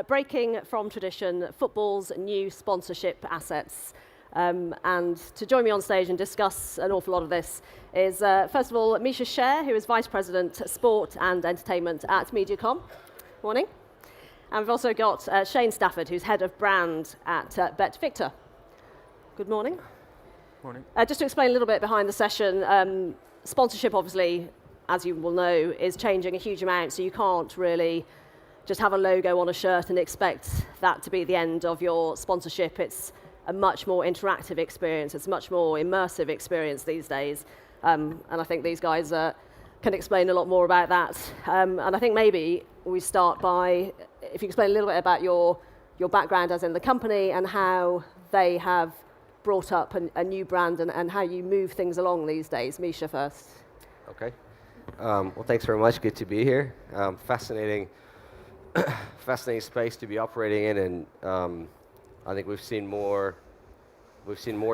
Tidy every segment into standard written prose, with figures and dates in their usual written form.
breaking from tradition, football's new sponsorship assets. And to join me on stage and discuss an awful lot of this is, first of all, Misha Sher, who is Vice President, Sport and Entertainment at Mediacom. Morning. And we've also got Shane Stafford, who's Head of Brand at Bet Victor. Good morning. Morning. Just to explain a little bit behind the session, sponsorship, obviously, as you will know, is changing a huge amount, so you can't really just have a logo on a shirt and expect that to be the end of your sponsorship. It's a much more interactive experience. It's a much more immersive experience these days. And I think these guys can explain a lot more about that. And I think maybe we start by, if you explain a little bit about your background as in the company and how they have brought up a new brand and how you move things along these days. Misha first. Okay. Well, thanks very much. Good to be here. Fascinating space to be operating in, and I think we've seen more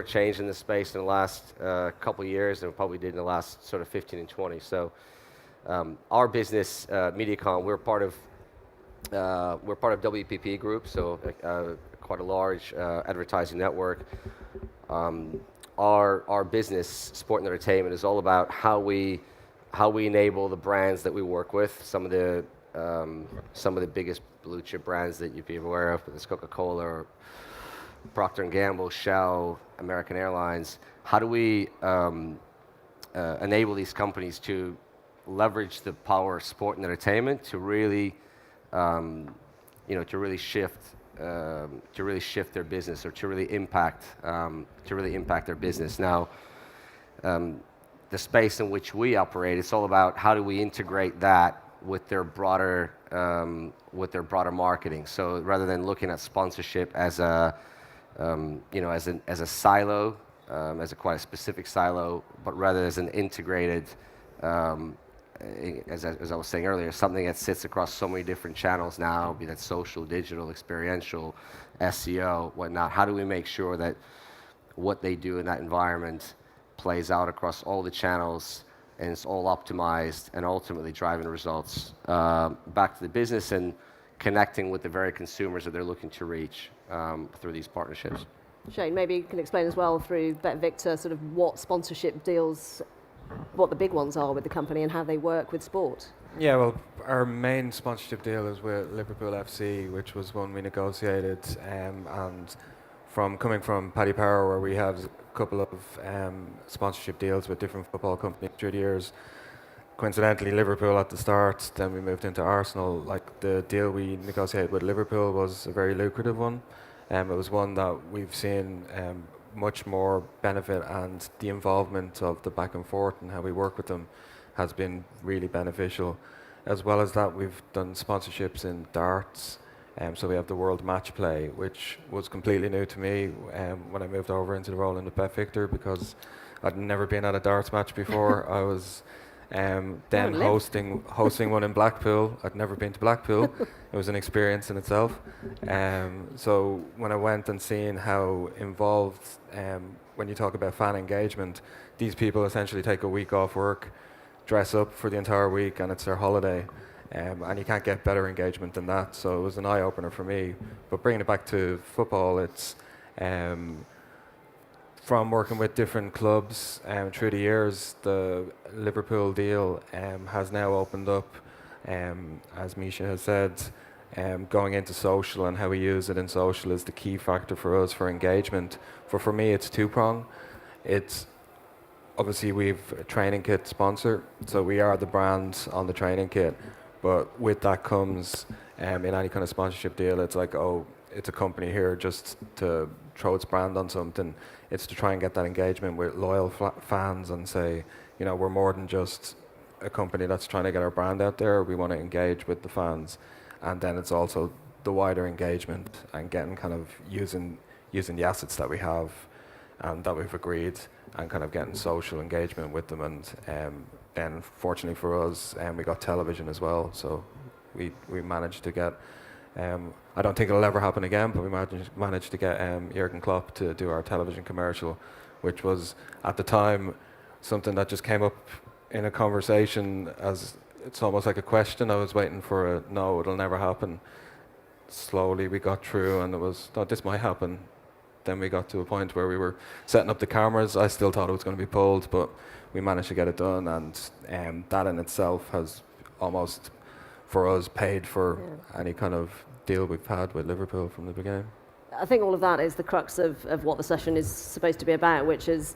change in the space in the last couple of years than we probably did in the last sort of 15 and 20. So, our business, Mediacom, we're part of WPP Group, so quite a large advertising network. Our business, sport and entertainment, is all about how we enable the brands that we work with. Some of the biggest blue chip brands that you'd be aware of, whether it's Coca-Cola or Procter & Gamble, Shell, American Airlines. How do we enable these companies to leverage the power of sport and entertainment to really, shift their business, or to really impact their business? Now, the space in which we operate, it's all about how do we integrate that with their broader marketing. So rather than looking at sponsorship as a silo, as a quite a specific silo, but rather as an integrated, as I was saying earlier, something that sits across so many different channels now, be that social, digital, experiential, SEO, whatnot. How do we make sure that what they do in that environment plays out across all the channels, and it's all optimized and ultimately driving results back to the business and connecting with the very consumers that they're looking to reach through these partnerships? Shane, maybe you can explain as well through Bet Victor sort of what sponsorship deals, what the big ones are with the company and how they work with sport. Yeah, well, our main sponsorship deal is with Liverpool FC, which was one we negotiated, and coming from Paddy Power, where we have a couple of sponsorship deals with different football companies through the years. Coincidentally, Liverpool at the start, then we moved into Arsenal. Like, the deal we negotiated with Liverpool was a very lucrative one. It was one that we've seen much more benefit, and the involvement of the back and forth and how we work with them has been really beneficial. As well as that, we've done sponsorships in darts. So we have the World Match Play, which was completely new to me when I moved over into the role in the Bet Victor, because I'd never been at a darts match before. I was then hosting one in Blackpool. I'd never been to Blackpool. It was an experience in itself. So when I went and seen how involved, when you talk about fan engagement, these people essentially take a week off work, dress up for the entire week, and it's their holiday. And you can't get better engagement than that. So it was an eye-opener for me. But bringing it back to football, it's from working with different clubs through the years, the Liverpool deal has now opened up, as Misha has said, going into social, and how we use it in social is the key factor for us for engagement. For me, it's two-prong. It's obviously we've a training kit sponsor, so we are the brand on the training kit. But with that comes, in any kind of sponsorship deal, it's like, oh, it's a company here just to throw its brand on something. It's to try and get that engagement with loyal fans and say, we're more than just a company that's trying to get our brand out there. We want to engage with the fans. And then it's also the wider engagement and getting kind of using the assets that we have and that we've agreed, and kind of getting social engagement with them. And then fortunately for us, we got television as well. So we managed to get, I don't think it'll ever happen again, but we managed to get Jurgen Klopp to do our television commercial, which was at the time something that just came up in a conversation as it's almost like a question. I was waiting for a no, it'll never happen. slowly we got through, and it was, thought this might happen. Then we got to a point where we were setting up the cameras. I still thought it was going to be pulled, but we managed to get it done, and that in itself has almost, for us, paid for any kind of deal we've had with Liverpool from the beginning. I think all of that is the crux of what the session is supposed to be about, which is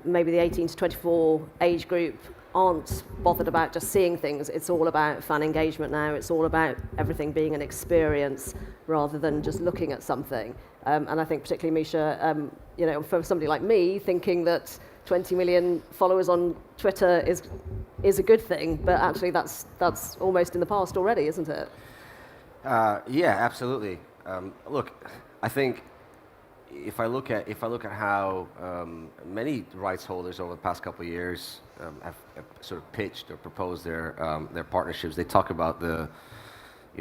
maybe the 18 to 24 age group aren't bothered about just seeing things. It's all about fan engagement now. It's all about everything being an experience rather than just looking at something. And I think particularly Misha, you know, for somebody like me, thinking that 20 million followers on Twitter is a good thing, but actually that's almost in the past already, isn't it? Yeah, absolutely. Look, I think if I look at how many rights holders over the past couple of years have sort of pitched or proposed their partnerships, they talk about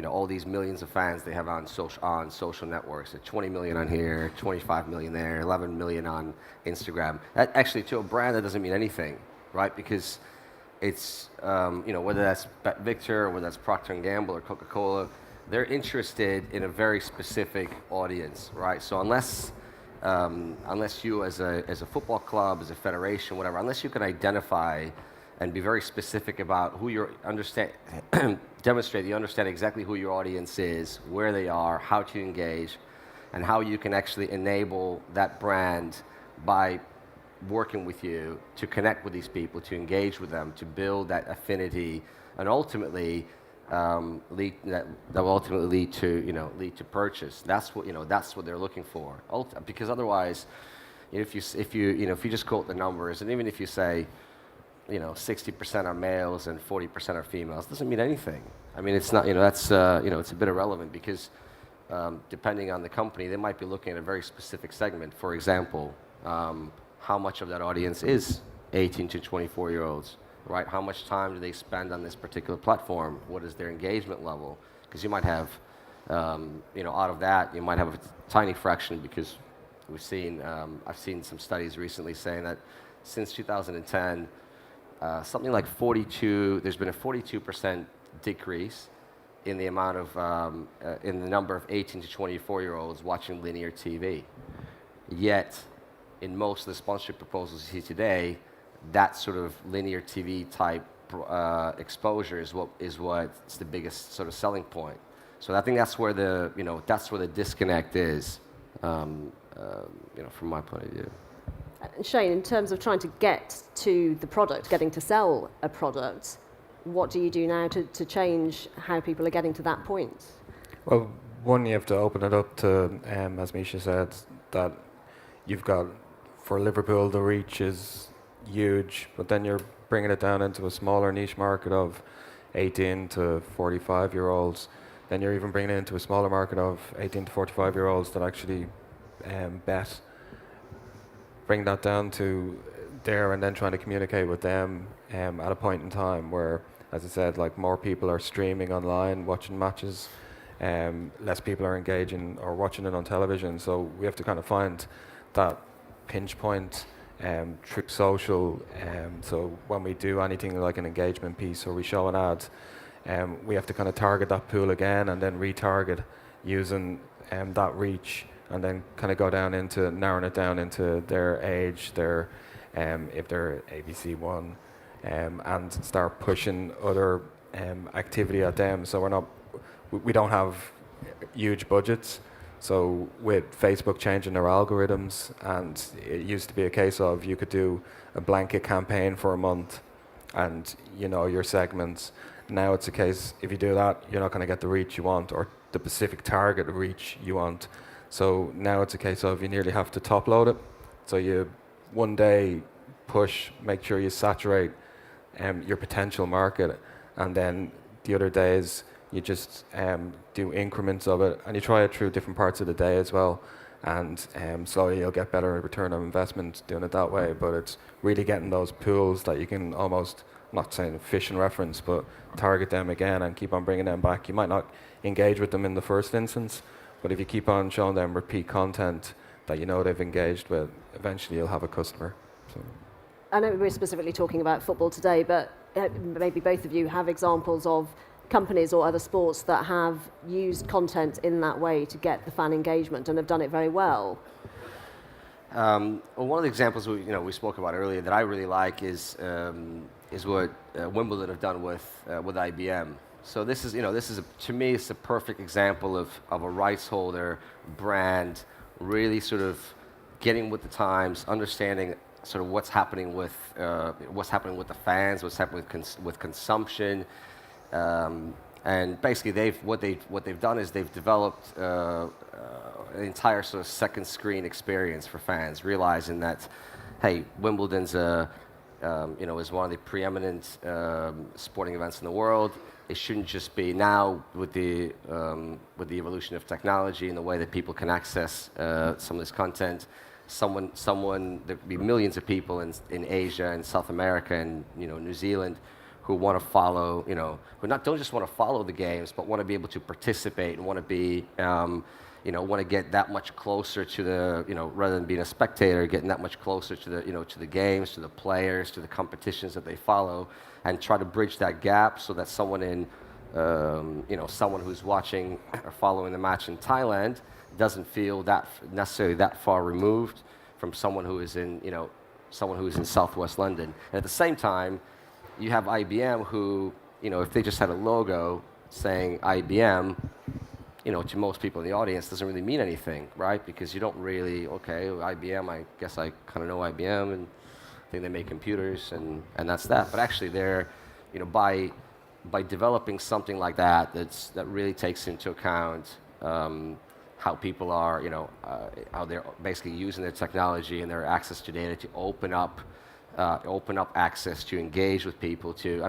all these millions of fans they have on social networks. 20 million on here, 25 million there, 11 million on Instagram. That actually, to a brand, that doesn't mean anything, right? Because it's whether that's Victor or whether that's Procter & Gamble or Coca-Cola, they're interested in a very specific audience, right? So unless you as a football club, as a federation, whatever, unless you can identify and be very specific about who you demonstrate you understand exactly who your audience is, where they are, how to engage, and how you can actually enable that brand by working with you to connect with these people, to engage with them, to build that affinity, and ultimately that will ultimately lead to purchase. That's what they're looking for. Because otherwise, if you just quote the numbers, and even if you say 60% are males and 40% are females, doesn't mean anything. I mean, it's not, it's a bit irrelevant because depending on the company, they might be looking at a very specific segment. For example, how much of that audience is 18 to 24-year-olds, right? How much time do they spend on this particular platform? What is their engagement level? Because you might have, out of that, you might have a tiny fraction because I've seen some studies recently saying that since 2010, something like there's been a 42% decrease in the amount of, in the number of 18 to 24-year-olds watching linear TV. Yet, in most of the sponsorship proposals you see today, that sort of linear TV type exposure is what's the biggest sort of selling point. So I think that's where the disconnect is, from my point of view. Shane, in terms of trying to get to the product, getting to sell a product, what do you do now to change how people are getting to that point? Well, one, you have to open it up to, as Misha said, that you've got, for Liverpool, the reach is huge, but then you're bringing it down into a smaller niche market of 18 to 45-year-olds. Then you're even bringing it into a smaller market of 18 to 45-year-olds that actually bet. Bring that down to there and then trying to communicate with them at a point in time where, as I said, like more people are streaming online, watching matches, less people are engaging or watching it on television. So we have to kind of find that pinch point through social. So when we do anything like an engagement piece or we show an ad, we have to kind of target that pool again and then retarget using that reach, and then kind of go down into narrowing it down into their age, their if they're ABC1, and start pushing other activity at them. So we don't have huge budgets. So with Facebook changing their algorithms, and it used to be a case of you could do a blanket campaign for a month, and your segments. Now it's a case, if you do that, you're not going to get the reach you want or the specific target reach you want. So now it's a case of you nearly have to top load it. So you one day push, make sure you saturate your potential market, and then the other days you just do increments of it, and you try it through different parts of the day as well. And slowly you'll get better return on investment doing it that way. But it's really getting those pools that you can almost, I'm not saying fish and reference, but target them again and keep on bringing them back. You might not engage with them in the first instance, but if you keep on showing them repeat content that they've engaged with, eventually you'll have a customer. So. I know we're specifically talking about football today, but maybe both of you have examples of companies or other sports that have used content in that way to get the fan engagement and have done it very well? Well, one of the examples we spoke about earlier that I really like is what Wimbledon have done with IBM. So this is to me it's a perfect example of a rights holder brand really sort of getting with the times, understanding sort of what's happening with the fans, what's happening with consumption. And basically, what they've done is they've developed an entire sort of second screen experience for fans, realizing that, hey, Wimbledon's is one of the preeminent sporting events in the world. It shouldn't just be now with the evolution of technology and the way that people can access some of this content. There'd be millions of people in Asia and South America and New Zealand who want to follow, who don't just want to follow the games, but want to be able to participate and want to be, want to get that much closer to the, rather than being a spectator, getting that much closer to the, to the games, to the players, to the competitions that they follow, and try to bridge that gap so that someone who's watching or following the match in Thailand doesn't feel that necessarily that far removed from someone who is in, Southwest London. And at the same time, you have IBM who, if they just had a logo saying IBM, to most people in the audience doesn't really mean anything, right? Because you don't really, okay, IBM, I guess I kind of know IBM and I think they make computers and that's that. But actually they're, by developing something like that, that really takes into account how people are, how they're basically using their technology and their access to data to open up access to engage with people. I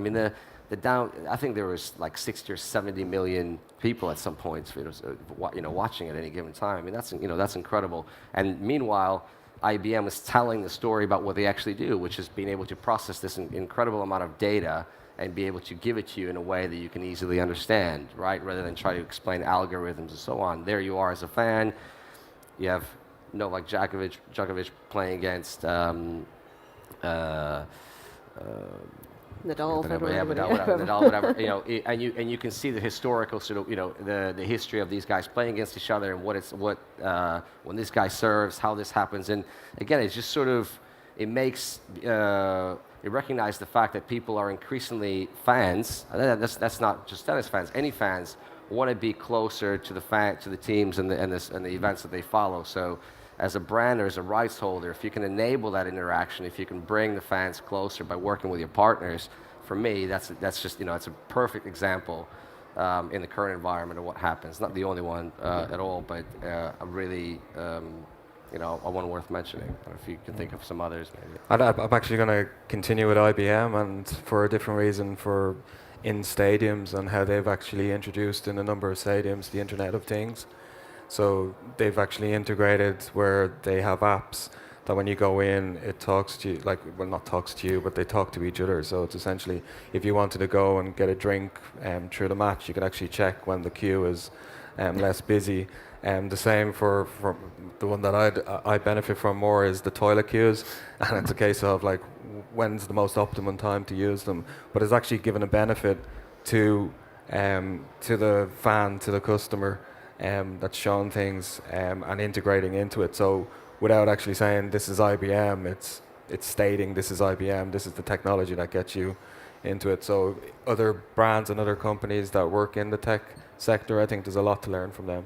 think there was like 60 or 70 million people at some points, watching at any given time. I mean, that's incredible. And meanwhile, IBM is telling the story about what they actually do, which is being able to process this incredible amount of data and be able to give it to you in a way that you can easily understand, right? Rather than try to explain algorithms and so on. There you are as a fan. You have Novak Djokovic playing against Nadal, whatever. And you can see the historical sort of, the history of these guys playing against each other and when this guy serves, how this happens. And again, it's just sort of, it makes you recognize the fact that people are increasingly fans. That's not just tennis fans. Any fans want to be closer to the teams and the events that they follow. So, as a brand or as a rights holder, if you can enable that interaction, if you can bring the fans closer by working with your partners, for me, that's just it's a perfect example in the current environment of what happens. Not the only one at all, but a really one worth mentioning. If you can think of some others, maybe. I'm actually going to continue with IBM, and for a different reason, for in stadiums and how they've actually introduced in a number of stadiums the Internet of Things. So they've actually integrated where they have apps that when you go in, it talks to you, not talks to you, but they talk to each other. So it's essentially, if you wanted to go and get a drink through the match, you can actually check when the queue is less busy. The same for the one that I benefit from more is the toilet queues, and it's a case of when's the most optimum time to use them. But it's actually given a benefit to the fan, to the customer. That's showing things and integrating into it. So without actually saying this is IBM, it's stating this is IBM, this is the technology that gets you into it. So other brands and other companies that work in the tech sector, I think there's a lot to learn from them.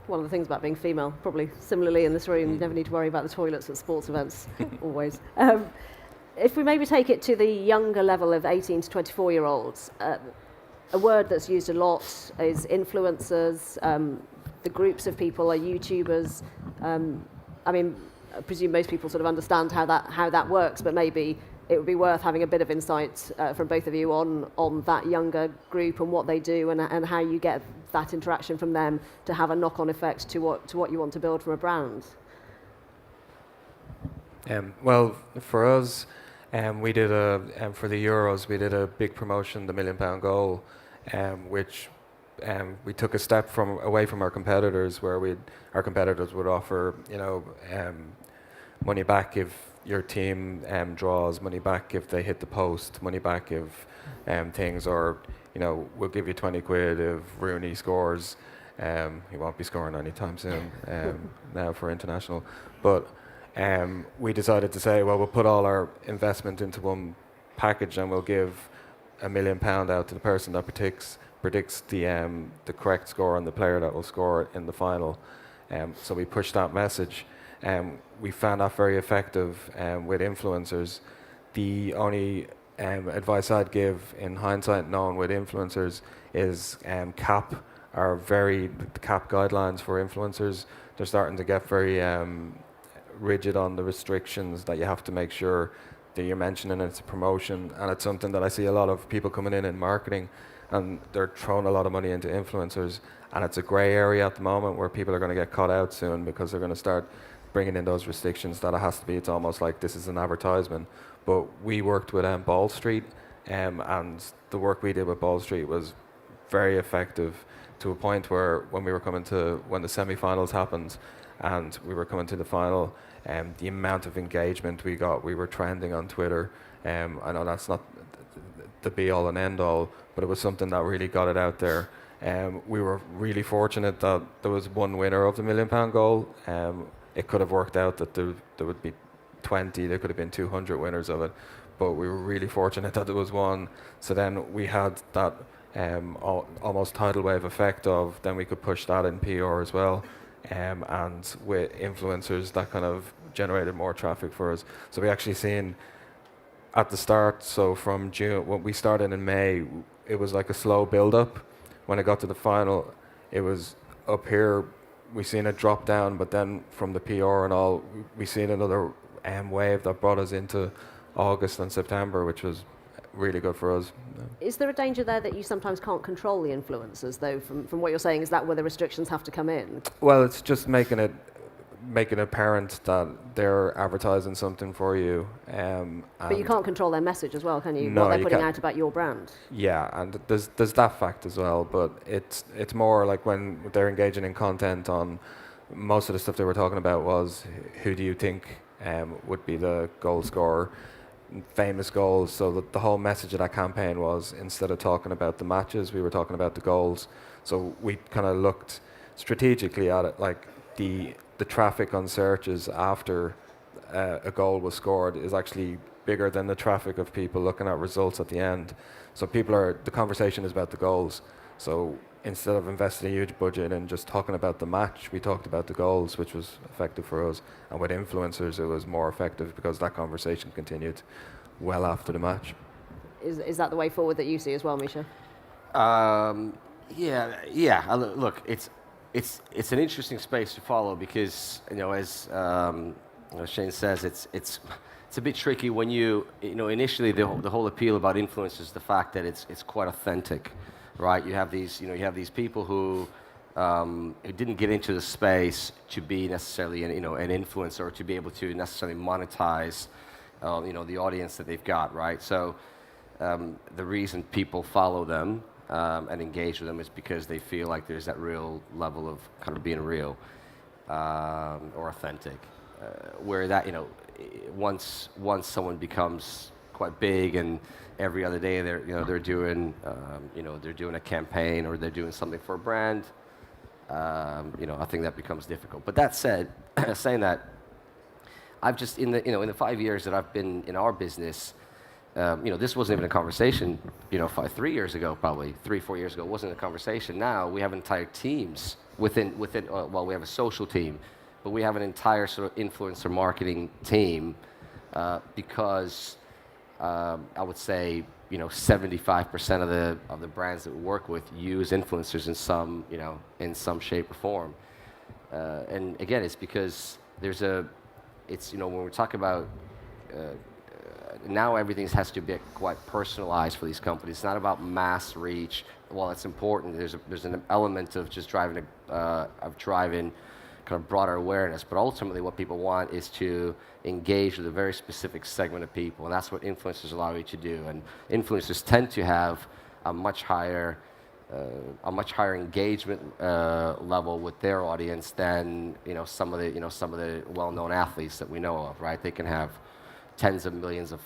One of the things about being female, probably similarly in this room, you never need to worry about the toilets at sports events, always. If we maybe take it to the younger level of 18 to 24-year-olds, a word that's used a lot is influencers. The groups of people are YouTubers. I presume most people sort of understand how that works, but maybe it would be worth having a bit of insight from both of you on that younger group and what they do and how you get that interaction from them to have a knock-on effect to what you want to build for a brand. Well, for us, we did for the Euros, we did a big promotion, the £1 Million Goal, which we took a step away from our competitors, where our competitors would offer, money back if your team draws, money back if they hit the post, money back if things, or we'll give you 20 quid if Rooney scores. He won't be scoring anytime soon now for international. But we decided to say, well, we'll put all our investment into one package and we'll give £1 million out to the person that predicts the correct score and the player that will score in the final. So we pushed that message. We found that very effective with influencers. The only advice I'd give in hindsight, knowing with influencers, is cap guidelines for influencers. They're starting to get very rigid on the restrictions that you have to make sure that you're mentioning it's a promotion, and it's something that I see a lot of people coming in marketing, and they're throwing a lot of money into influencers, and it's a grey area at the moment where people are going to get caught out soon because they're going to start bringing in those restrictions that it has to be. It's almost like this is an advertisement. But we worked with Ball Street, and the work we did with Ball Street was very effective, to a point where when the semi-finals happened and we were coming to the final, the amount of engagement we got, we were trending on Twitter. I know that's not the be-all and end-all, but it was something that really got it out there. We were really fortunate that there was one winner of the £1 million goal. It could have worked out that there would be 20, there could have been 200 winners of it, but we were really fortunate that there was one. So then we had that almost tidal wave effect of, then we could push that in PR as well, and with influencers that kind of generated more traffic for us. So we actually seen at the start, so from June, when we started in May, it was like a slow build-up. When it got to the final, it was up here. We seen it drop down, but then from the PR and all, we seen another wave that brought us into August and September, which was really good for us. Is there a danger there that you sometimes can't control the influencers, though, from what you're saying? Is that where the restrictions have to come in? Well, it's just making it apparent that they're advertising something for you. But you can't control their message as well, can you? No, what they're you putting can't. out about your brand. Yeah, and there's that fact as well, but it's more like when they're engaging in content on, most of the stuff they were talking about was, who do you think would be the goal scorer, famous goals. So the whole message of that campaign was, instead of talking about the matches, we were talking about the goals. So we kind of looked strategically at it, like the traffic on searches after a goal was scored is actually bigger than the traffic of people looking at results at the end. So the conversation is about the goals. So instead of investing a huge budget and just talking about the match, we talked about the goals, which was effective for us. And with influencers, it was more effective because that conversation continued well after the match. Is that the way forward that you see as well, Misha? Yeah. Look, it's an interesting space to follow because, as Shane says, it's a bit tricky when initially the whole appeal about influencers is the fact that it's quite authentic, right? You have these people who didn't get into the space to be necessarily an influencer, or to be able to necessarily monetize the audience that they've got, right? So the reason people follow them and engage with them is because they feel like there's that real level of kind of being real or authentic. Where that, once someone becomes quite big and every other day they're doing a campaign or they're doing something for a brand, I think that becomes difficult. But that said, saying that, I've just in the 5 years that I've been in our business, this wasn't even a conversation, 3 years ago, probably 3-4 years ago, it wasn't a conversation. Now we have entire teams within we have a social team, but we have an entire sort of influencer marketing team because I would say 75% of the brands that we work with use influencers in some shape or form. And again, it's because when we talk about now everything has to be quite personalized for these companies. It's not about mass reach. While it's important, there's an element of just driving kind of broader awareness. But ultimately, what people want is to engage with a very specific segment of people, and that's what influencers allow you to do. And influencers tend to have a much higher engagement level with their audience than some of the well-known athletes that we know of, right? They can have tens of millions of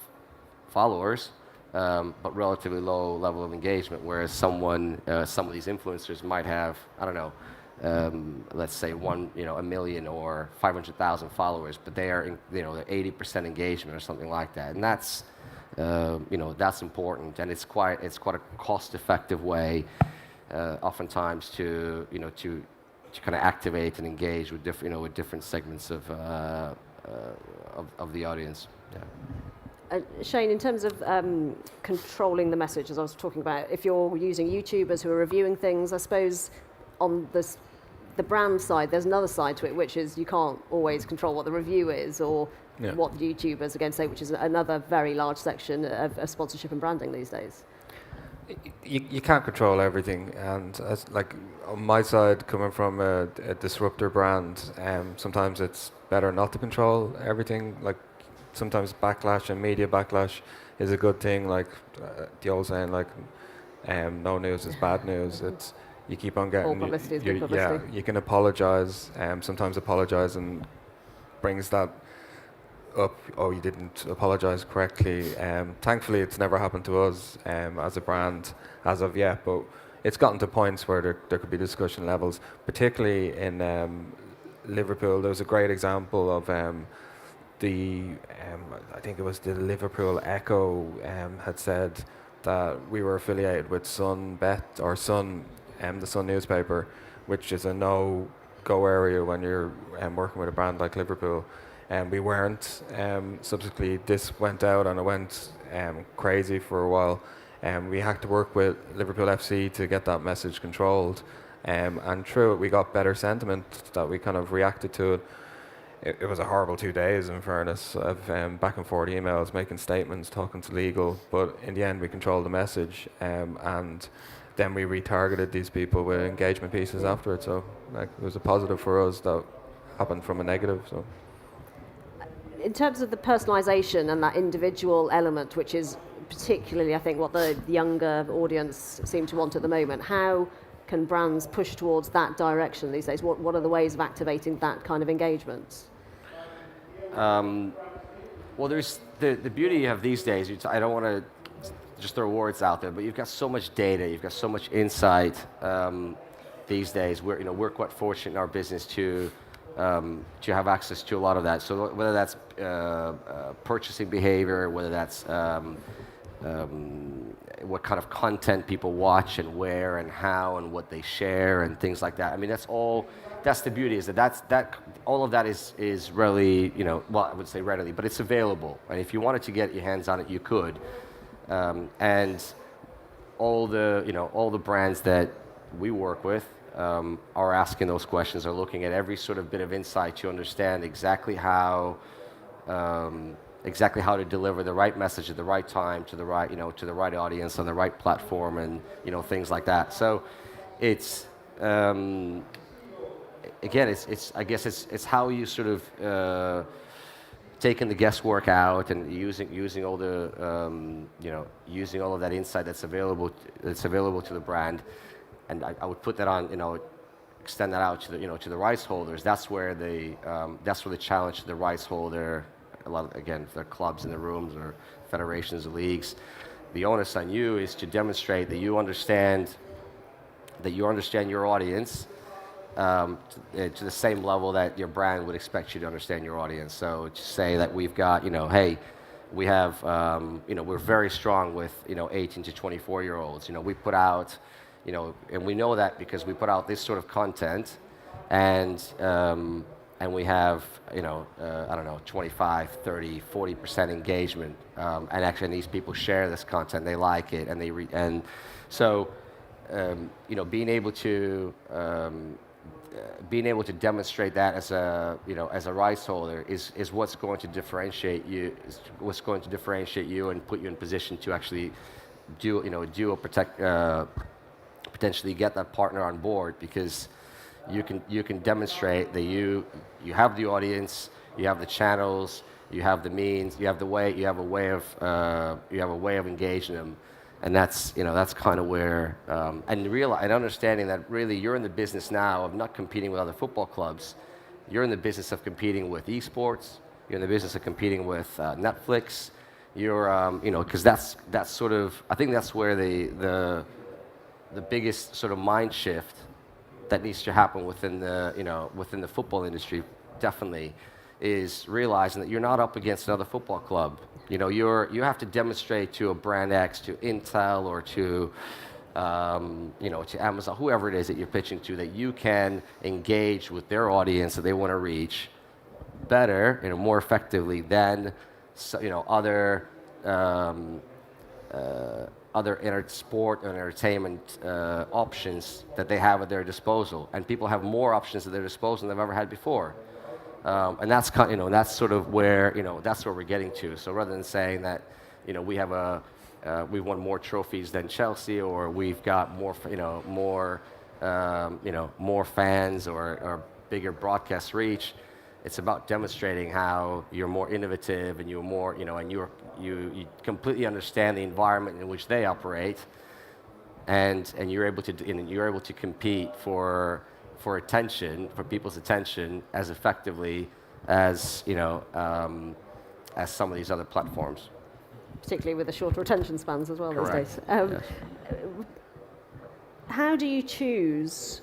followers, but relatively low level of engagement. Whereas some of these influencers might have, I don't know, let's say a million or 500,000 followers, but they are, 80% engagement or something like that, and that's, that's important, and it's quite a cost-effective way, oftentimes to kind of activate and engage with different segments of the audience. Yeah. Shane, in terms of controlling the message, as I was talking about, if you're using YouTubers who are reviewing things, I suppose on the brand side, there's another side to it, which is you can't always control what the review is or what the YouTubers are going to say, which is another very large section of sponsorship and branding these days. You can't control everything, and as like on my side, coming from a disruptor brand, sometimes it's better not to control everything. Like sometimes backlash and media backlash is a good thing. Like the old saying, like no news is bad news. It's you keep on getting. All publicity is good publicity. Yeah, you can apologize. Sometimes apologize and brings that up. Oh, you didn't apologize correctly. Thankfully, it's never happened to us as a brand as of yet. But it's gotten to points where there could be discussion levels, particularly in Liverpool. There was a great example of I think it was the Liverpool Echo had said that we were affiliated with Sunbet or Sun, the Sun newspaper, which is a no-go area when you're working with a brand like Liverpool. And we weren't. Subsequently, this went out and it went crazy for a while. We had to work with Liverpool FC to get that message controlled. And through it, we got better sentiment that we kind of reacted to it. It was a horrible 2 days, in fairness, of back and forth emails, making statements, talking to legal. But in the end, we controlled the message. And then we retargeted these people with engagement pieces after it. So it was a positive for us that happened from a negative. So. In terms of the personalization and that individual element, which is particularly, I think, what the younger audience seem to want at the moment, how can brands push towards that direction these days? What are the ways of activating that kind of engagement? Well, there's the beauty you have these days. I don't want to just throw words out there, but you've got so much data, you've got so much insight these days. We're quite fortunate in our business to have access to a lot of that. So whether that's purchasing behavior, whether that's what kind of content people watch and where and how and what they share and things like that. I mean, that's the beauty, is that all of that is readily, well, I would say readily, but it's available. And if you wanted to get your hands on it, you could. And all the brands that we work with are asking those questions, are looking at every sort of bit of insight to understand exactly how to deliver the right message at the right time to the right audience on the right platform, and things like that. So it's again, I guess it's how you sort of taking the guesswork out and using all the using all of that insight that's available to the brand. And I would put that on, extend that out to the rights holders. That's where the challenge to the rights holder, a lot of, again, if they're clubs in the rooms or federations or leagues, the onus on you is to demonstrate that you understand your audience to the same level that your brand would expect you to understand your audience. So to say that we've got, hey, we have, we're very strong with 18 to 24-year-olds. We put out. And we know that because we put out this sort of content, and we have, I don't know, 25, 30, 40% engagement, and actually these people share this content, they like it, and so, being able to demonstrate that as a rights holder is what's going to differentiate you, and put you in position to actually potentially get that partner on board, because you can demonstrate that you have the audience, you have the channels, you have the means, you have a way of engaging them, and that's kind of where and understanding that really you're in the business now of not competing with other football clubs, you're in the business of competing with esports, You're in the business of competing with Netflix. You're, because that's sort of, I think that's where the biggest sort of mind shift that needs to happen within the football industry, definitely, is realizing that you're not up against another football club. You have to demonstrate to a brand X, to Intel, or to to Amazon, whoever it is that you're pitching to, that you can engage with their audience that they want to reach better, more effectively than other sport and entertainment options that they have at their disposal, and people have more options at their disposal than they've ever had before, and that's that's sort of where that's where we're getting to. So rather than saying that we've won more trophies than Chelsea, or we've got more more fans or bigger broadcast reach, it's about demonstrating how you're more innovative and you're more, and you completely understand the environment in which they operate, and you're able to compete for attention, for people's attention, as effectively as as some of these other platforms. Particularly with the shorter attention spans as well Correct. these days. Yes. How do you choose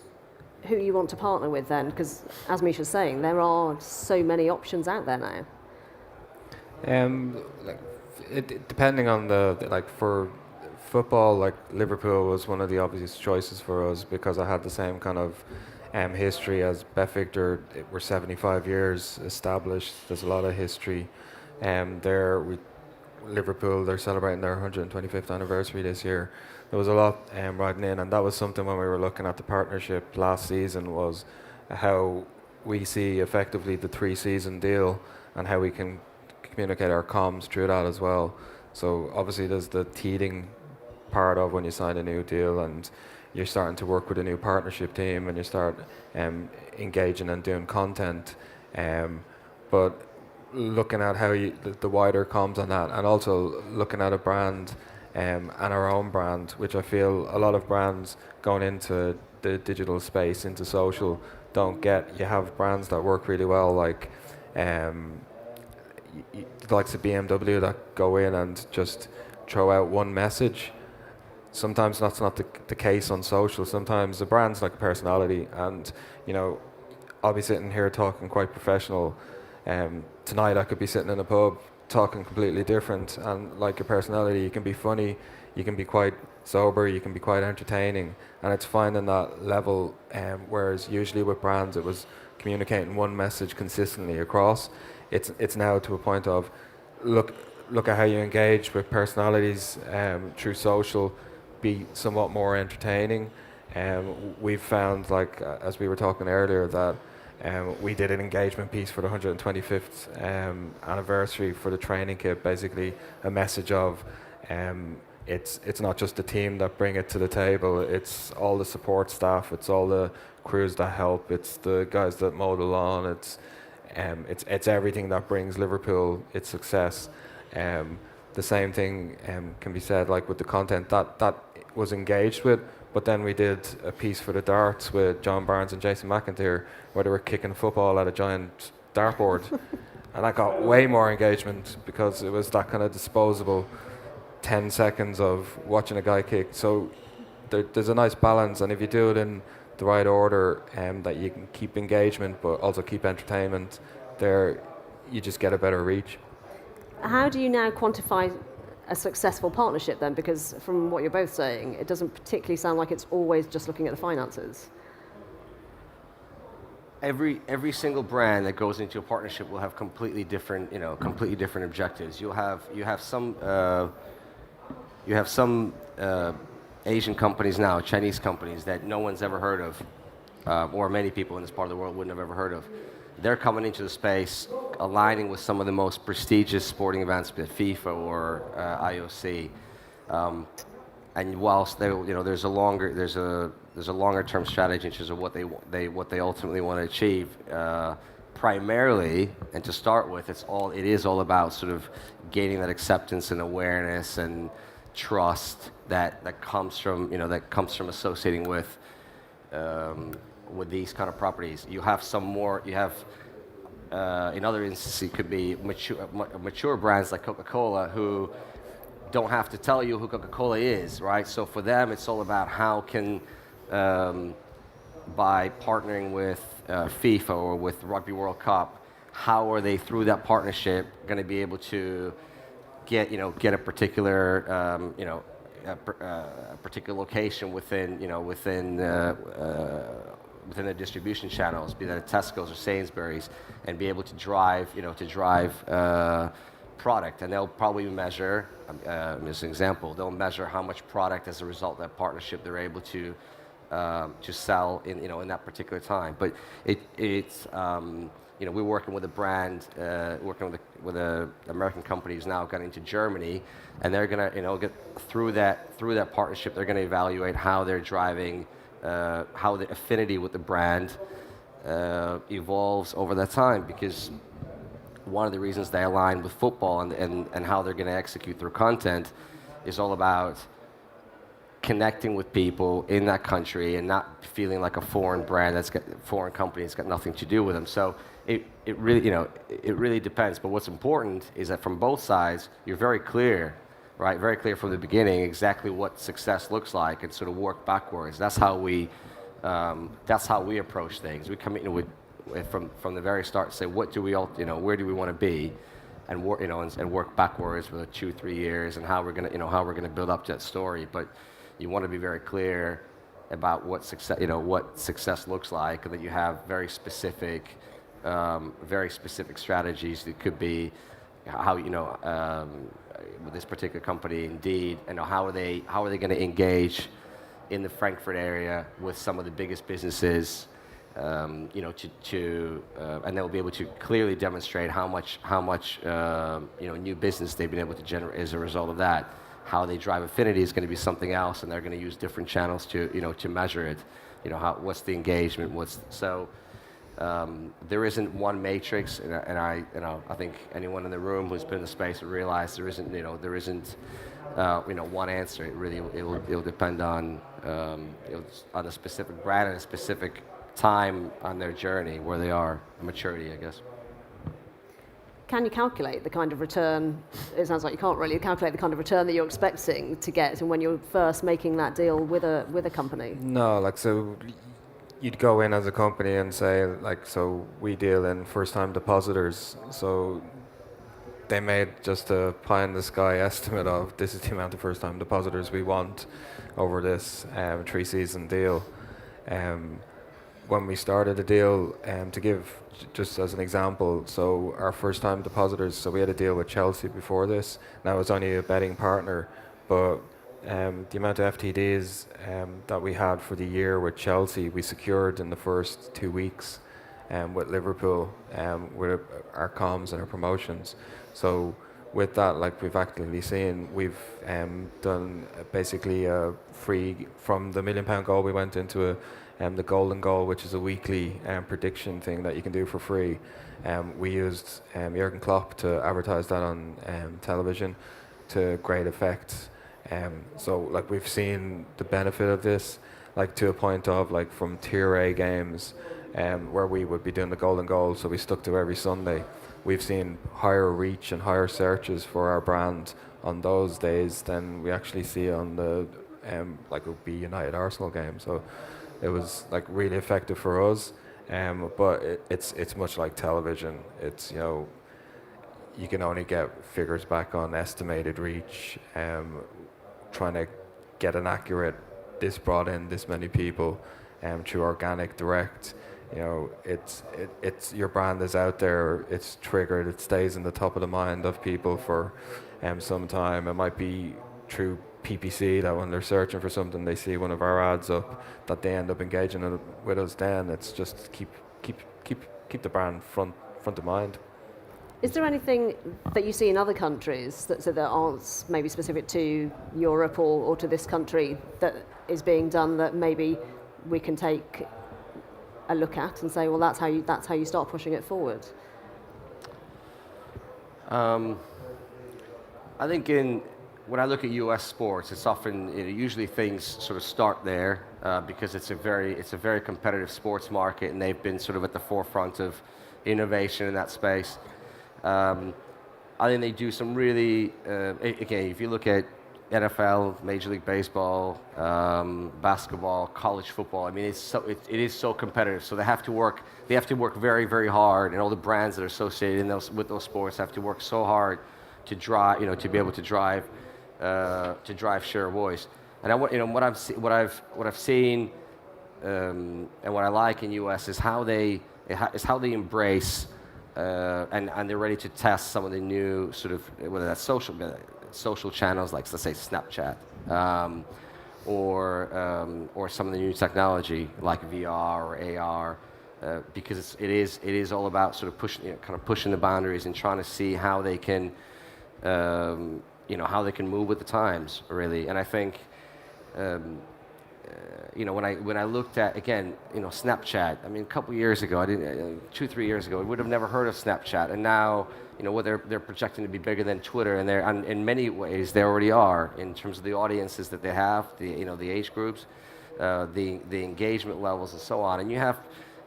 who you want to partner with then? Because as Misha's saying, there are so many options out there now. Depending on for football, like Liverpool was one of the obvious choices for us because I had the same kind of history as Bet Victor. We're 75 years established. There's a lot of history. Liverpool, they're celebrating their 125th anniversary this year. There was a lot riding in, and that was something when we were looking at the partnership last season, was how we see effectively the 3-season deal and how we can communicate our comms through that as well. So obviously there's the teething part of when you sign a new deal and you're starting to work with a new partnership team and you start engaging and doing content, but looking at how the wider comms on that, and also looking at a brand and our own brand, which I feel a lot of brands going into the digital space, into social, don't get. You have brands that work really well, like the likes of BMW, that go in and just throw out one message. Sometimes that's not the case on social. Sometimes the brand's like a personality, and I'll be sitting here talking quite professional. Tonight I could be sitting in a pub talking completely different, and like your personality, you can be funny, you can be quite sober, you can be quite entertaining, and it's finding that level, whereas usually with brands it was communicating one message consistently across. It's now to a point of look at how you engage with personalities through social, be somewhat more entertaining. We've found, like as we were talking earlier, that we did an engagement piece for the 125th anniversary for the training kit, basically a message of it's not just the team that bring it to the table, it's all the support staff, it's all the crews that help, it's the guys that mow the lawn, it's everything that brings Liverpool its success. The same thing can be said like with the content that was engaged with. But then we did a piece for the darts with John Barnes and Jason McIntyre, where they were kicking football at a giant dartboard. And that got way more engagement because it was that kind of disposable 10 seconds of watching a guy kick. So there's a nice balance, and if you do it in the right order, that you can keep engagement but also keep entertainment, there you just get a better reach. How do you now quantify a successful partnership then? Because from what you're both saying, it doesn't particularly sound like it's always just looking at the finances. Every single brand that goes into a partnership will have completely different objectives. You have some Asian companies now, Chinese companies that no one's ever heard of, or many people in this part of the world wouldn't have ever heard of. They're coming into the space, aligning with some of the most prestigious sporting events, be it FIFA or IOC. And whilst there's a longer term strategy in terms of what they ultimately want to achieve. Primarily, and to start with, it is all about sort of gaining that acceptance and awareness and trust that comes from associating with these kind of properties. You have in other instances, it could be mature brands like Coca-Cola who don't have to tell you who Coca-Cola is, right? So for them, it's all about how can, by partnering with FIFA or with Rugby World Cup, how are they through that partnership going to be able to get a particular a particular location within within the distribution channels, be that at Tesco's or Sainsbury's, and be able to drive product. And they'll probably measure, as an example, they'll measure how much product as a result of that partnership they're able to sell in that particular time. But it's we're working with a brand, working with a American company who's now got into Germany, and they're gonna get through that partnership. They're gonna evaluate how they're driving, how the affinity with the brand evolves over that time, because one of the reasons they align with football and how they're going to execute their content is all about connecting with people in that country and not feeling like a foreign brand foreign company that's got nothing to do with them. So it really depends. But what's important is that from both sides, you're very clear, right? Very clear from the beginning exactly what success looks like, and sort of work backwards. That's how we approach things. We come in with from the very start, say what do we all, where do we want to be, and work, and work backwards for 2-3 years, and how we're gonna build up that story. But you want to be very clear about what success looks like, and that you have very specific strategies. That could be how with this particular company, Indeed, how are they going to engage in the Frankfurt area with some of the biggest businesses, and they'll be able to clearly demonstrate how much new business they've been able to generate as a result of that. How they drive affinity is going to be something else, and they're going to use different channels to measure it. What's the engagement? There isn't one matrix, and I think anyone in the room who's been in the space will realize there isn't one answer. It'll depend on a specific brand and a specific time on their journey where they are, maturity, I guess. Can you calculate the kind of return? It sounds like you can't really calculate the kind of return that you're expecting to get, and when you're first making that deal with a company. No, so you'd go in as a company and say, so we deal in first-time depositors. So they made just a pie-in-the-sky estimate of this is the amount of first-time depositors we want over this 3-season deal. When we started the deal, to give just as an example, so our first-time depositors, so we had a deal with Chelsea before this. Now it's only a betting partner, but the amount of FTDs that we had for the year with Chelsea, we secured in the first 2 weeks with Liverpool, with our comms and our promotions. So with that, we've actively seen, we've done basically a free, from the £1 million goal, we went into the golden goal, which is a weekly prediction thing that you can do for free. We used Jurgen Klopp to advertise that on television to great effect. So we've seen the benefit of this, to a point of from Tier A games where we would be doing the golden goal, so we stuck to every Sunday. We've seen higher reach and higher searches for our brand on those days than we actually see on the it would be United Arsenal game. So it was really effective for us, but it's much like television. It's you can only get figures back on estimated reach. Trying to get an accurate, this brought in this many people through organic direct. It's your brand is out there. It's triggered. It stays in the top of the mind of people for some time. It might be through PPC that when they're searching for something, they see one of our ads up, that they end up engaging with us. Then it's just keep the brand front of mind. Is there anything that you see in other countries that aren't maybe specific to Europe or to this country that is being done that maybe we can take a look at and say, well, that's how you start pushing it forward? I think when I look at US sports, it's often usually things sort of start there because it's a very competitive sports market, and they've been sort of at the forefront of innovation in that space. I think they do some really, again, if you look at NFL, Major League Baseball, basketball, college football, I mean, it is so competitive. So they have to work very, very hard, and all the brands that are associated with those sports have to work so hard to drive, to be able to drive share of voice. And what I've seen, and what I like in US is how they embrace and they're ready to test some of the new sort of, whether that's social channels like, let's say, Snapchat, or some of the new technology like VR or AR, because it is all about sort of pushing the boundaries and trying to see how they can how they can move with the times, really. And I think when I looked at, again, Snapchat, I mean, a couple years ago, 2-3 years ago, I would have never heard of Snapchat. And now, what they're projecting to be bigger than Twitter, and in many ways they already are in terms of the audiences that they have, the age groups, the engagement levels, and so on.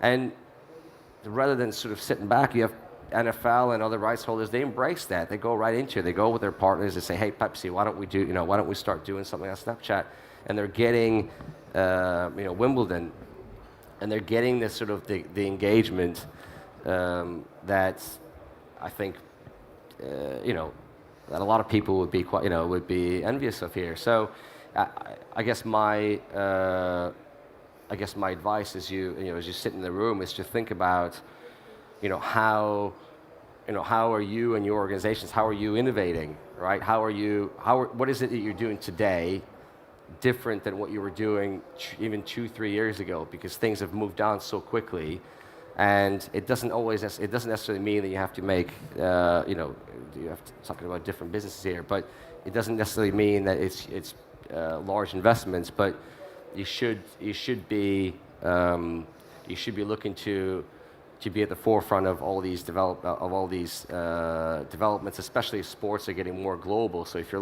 And rather than sort of sitting back, you have NFL and other rights holders. They embrace that. They go right into it. They go with their partners. They say, "Hey, Pepsi, why don't we start doing something on Snapchat?" And they're getting, Wimbledon, and they're getting this sort of the engagement that I think, that a lot of people would be would be envious of here. So, I guess my advice as you sit in the room is to think about, how are you and your organizations, how are you innovating, right? What is it that you're doing today different than what you were doing even 2-3 years ago, because things have moved on so quickly, and it doesn't necessarily mean that you have to make talking about different businesses here, but it doesn't necessarily mean that it's large investments, but you should be looking to be at the forefront of all these developments, especially as sports are getting more global. So if you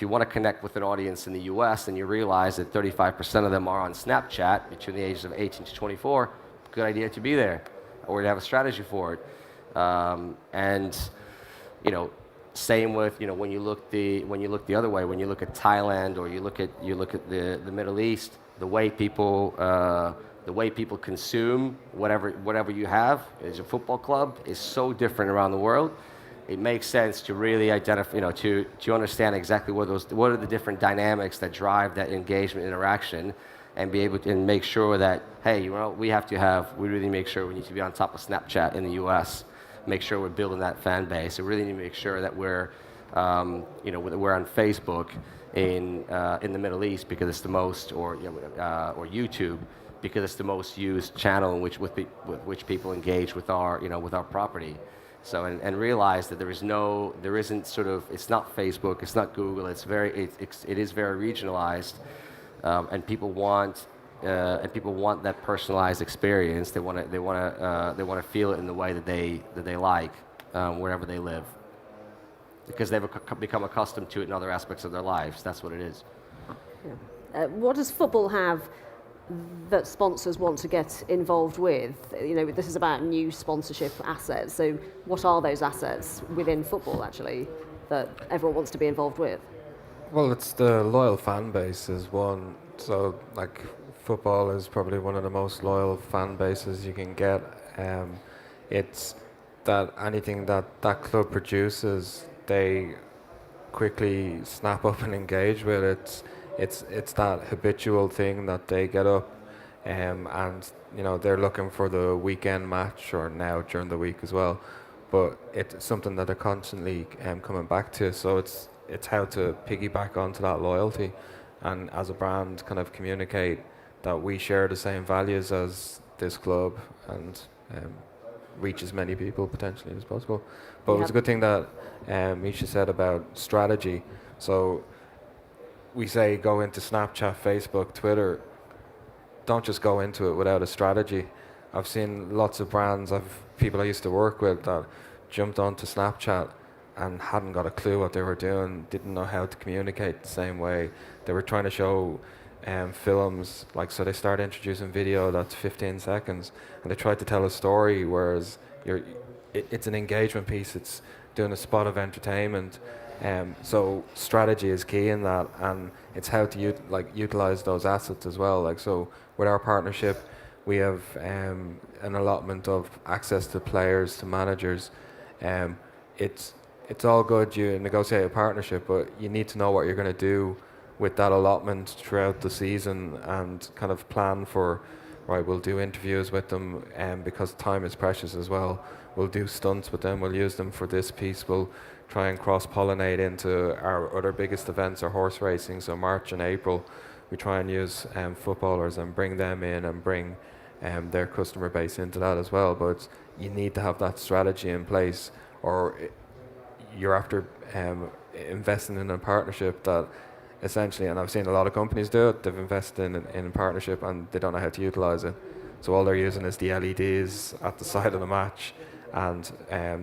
want to connect with an audience in the U.S. and you realize that 35% of them are on Snapchat between the ages of 18 to 24, good idea to be there, or to have a strategy for it. And same with when you look the other way, when you look at Thailand, or you look at the Middle East, the way people consume whatever you have as a football club is so different around the world. It makes sense to really identify, to understand exactly what are the different dynamics that drive that engagement interaction, and be able to make sure that, hey, we really make sure we need to be on top of Snapchat in the U.S. Make sure we're building that fan base. We really need to make sure that we're on Facebook in the Middle East, because it's the most, or YouTube, because it's the most used channel in which people engage with our property. So and realize that it's not Facebook, it's not Google, it is very regionalized, and people want that personalized experience. They want to feel it in the way that they like, wherever they live, because they've become accustomed to it in other aspects of their lives. That's what it is. Yeah. What does football have that sponsors want to get involved with? This is about new sponsorship assets. So what are those assets within football, actually, that everyone wants to be involved with? Well, it's the loyal fan base is one. So, like, football is probably one of the most loyal fan bases you can get. It's that anything that club produces, they quickly snap up and engage with. It's that habitual thing that they get up, and they're looking for the weekend match, or now during the week as well. But it's something that they're constantly coming back to. So it's how to piggyback onto that loyalty, and as a brand, kind of communicate that we share the same values as this club, and reach as many people potentially as possible. But it was a good thing that Misha said about strategy. So we say go into Snapchat, Facebook, Twitter. Don't just go into it without a strategy. I've seen lots of brands, people I used to work with that jumped onto Snapchat and hadn't got a clue what they were doing, didn't know how to communicate the same way. They were trying to show films, like, so they start introducing video that's 15 seconds, and they try to tell a story, whereas it's an engagement piece. It's doing a spot of entertainment. So strategy is key in that, and it's how to utilize those assets as well. Like, so with our partnership, we have an allotment of access to players, to managers. It's all good, you negotiate a partnership, but you need to know what you're going to do with that allotment throughout the season, and kind of plan for, right, we'll do interviews with them, because time is precious as well. We'll do stunts with them, we'll use them for this piece, we'll try and cross-pollinate into our other biggest events, our horse racing. So March and April, we try and use footballers and bring them in, and bring their customer base into that as well. But you need to have that strategy in place, or you're after investing in a partnership that essentially, and I've seen a lot of companies do it, they've invested in a partnership and they don't know how to utilize it. So all they're using is the LEDs at the side of the match, and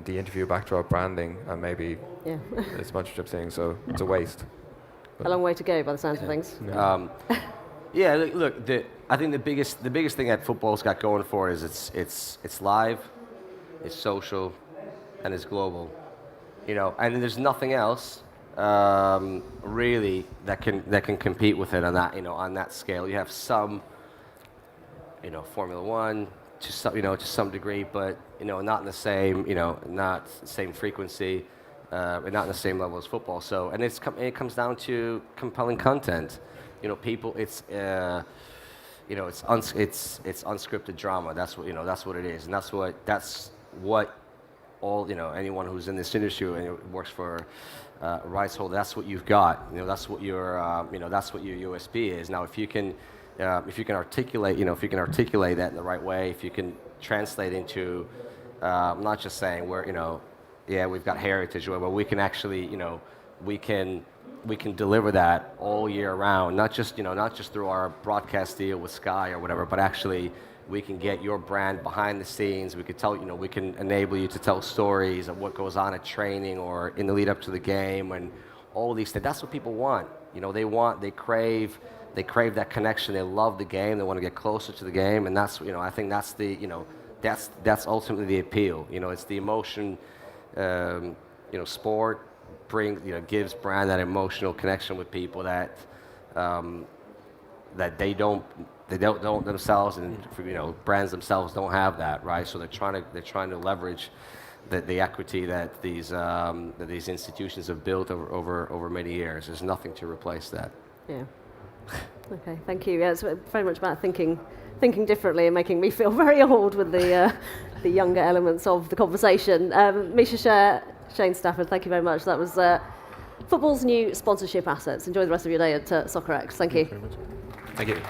the interview backdrop branding, and maybe a sponsorship thing. So it's a waste. A long way to go by the sounds of things. Yeah, look, I think the biggest thing that football's got going for it is it's live, it's social, and it's global. You know, and there's nothing else really that can compete with it on that, you know, on that scale. You have some, you know, Formula One to some, you know, to some degree, but, you know, not in the same, you know, not the same frequency, and not in the same level as football. So, and it comes down to compelling content. You know, people, it's you know, it's unscripted drama. That's what, you know, that's what it is, and that's what all, you know, anyone who's in this industry and works for rights holder, that's what you've got. You know, that's what your you know, that's what your USP is. Now, if you can articulate, you know, if you can articulate that in the right way, if you can translate into not just saying we're, you know, yeah, we've got heritage, but we can actually, you know, we can deliver that all year round, not just through our broadcast deal with Sky or whatever, but actually we can get your brand behind the scenes. We could tell, you know, we can enable you to tell stories of what goes on at training or in the lead up to the game, and all these things. That's what people want. You know, they crave that connection. They love the game. They want to get closer to the game, and that's, you know, I think that's the, you know, that's ultimately the appeal. You know, it's the emotion. You know, sport gives brand that emotional connection with people that they don't themselves, and, you know, brands themselves don't have that, right? So they're trying to leverage the equity that these institutions have built over many years. There's nothing to replace that. Yeah. Okay, thank you. Yeah, it's very much about thinking differently and making me feel very old with the younger elements of the conversation. Misha, Shane Stafford, thank you very much. That was football's new sponsorship assets. Enjoy the rest of your day at Soccerex. Thank you. Thank you.